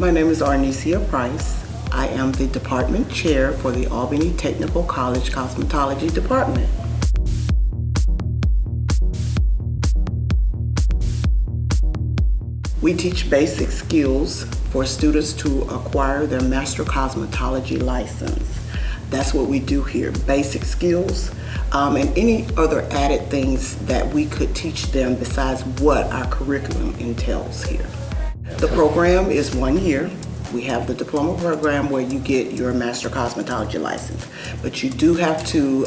My name is Arnesia Price. I am the department chair for the Albany Technical College Cosmetology Department. We teach basic skills for students to acquire their Master Cosmetology license. That's what we do here, basic skills, and any other added things that we could teach them besides what our curriculum entails here. The program is 1 year. We have the diploma program where you get your Master Cosmetology license, but you do have to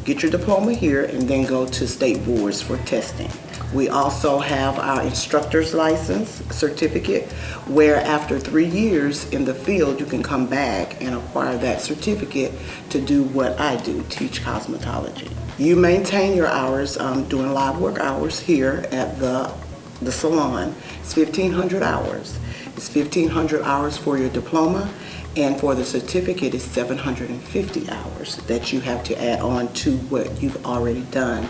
get your diploma here and then go to state boards for testing. We also have our instructor's license certificate, where after 3 years in the field, you can come back and acquire that certificate to do what I do, teach cosmetology. You maintain your hours doing live work hours here at the salon. It's 1,500 hours. It's 1,500 hours for your diploma, and for the certificate it's 750 hours that you have to add on to what you've already done.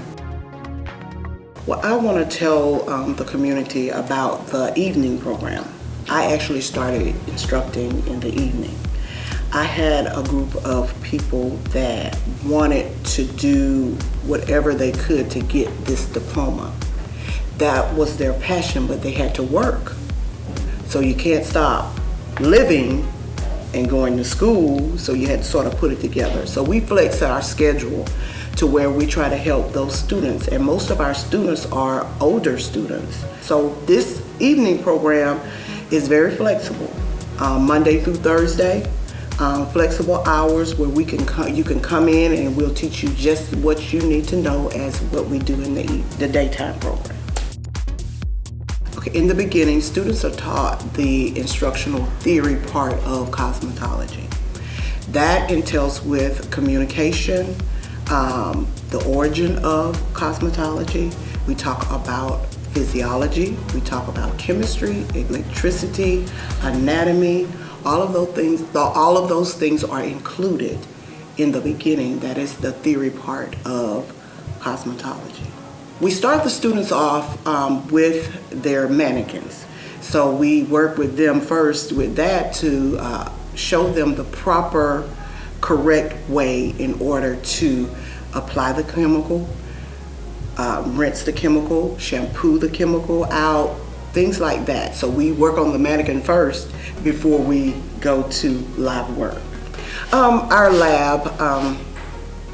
Well, I want to tell the community about the evening program. I actually started instructing in the evening. I had a group of people that wanted to do whatever they could to get this diploma. That was their passion, but they had to work. So you can't stop living and going to school, so you had to sort of put it together. So we flex our schedule to where we try to help those students, and most of our students are older students. So this evening program is very flexible, Monday through Thursday, flexible hours where you can come in and we'll teach you just what you need to know as what we do in the daytime program. Okay, in the beginning, students are taught the instructional theory part of cosmetology. That entails with communication, the origin of cosmetology. We talk about physiology, we talk about chemistry, electricity, anatomy. All of those things are included in the beginning. That is the theory part of cosmetology. We start the students off with their mannequins. So we work with them first with that to show them the proper, correct way in order to apply the chemical, rinse the chemical, shampoo the chemical out, things like that. So we work on the mannequin first before we go to live work. Our lab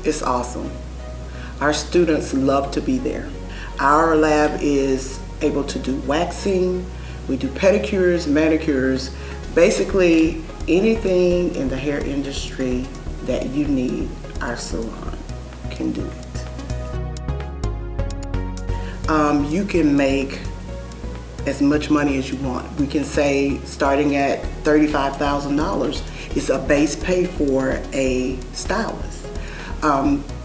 is awesome. Our students love to be there. Our lab is able to do waxing, we do pedicures, manicures, basically anything in the hair industry that you need, our salon can do it. You can make as much money as you want. We can say starting at $35,000 is a base pay for a stylist.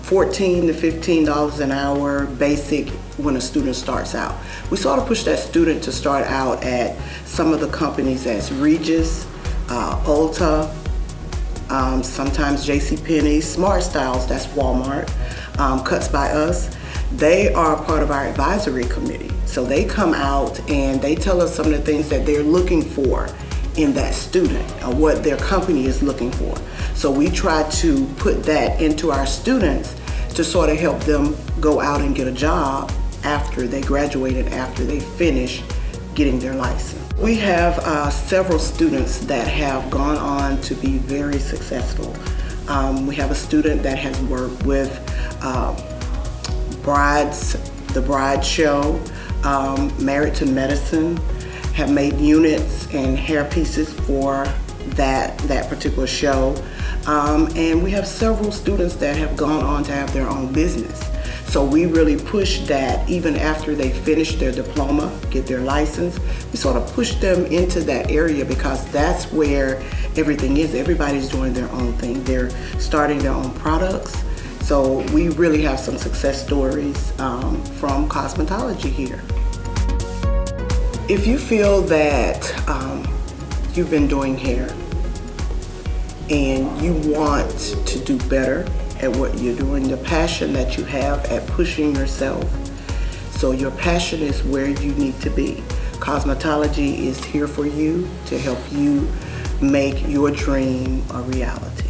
$14 to $15 an hour basic when a student starts out. We sort of push that student to start out at some of the companies as Regis, Ulta, sometimes JCPenney, Smart Styles, that's Walmart, Cuts by Us. They are part of our advisory committee. So they come out and they tell us some of the things that they're looking for in that student, or what their company is looking for. So we try to put that into our students to sort of help them go out and get a job after they graduate and after they finish getting their license. We have several students that have gone on to be very successful. We have a student that has worked with The Bride Show, Married to Medicine, have made units and hair pieces for that particular show. And we have several students that have gone on to have their own business. So we really push that even after they finish their diploma, get their license, we sort of push them into that area because that's where everything is. Everybody's doing their own thing. They're starting their own products. So we really have some success stories from cosmetology here. If you feel that you've been doing hair and you want to do better at what you're doing, the passion that you have at pushing yourself, so your passion is where you need to be. Cosmetology is here for you to help you make your dream a reality.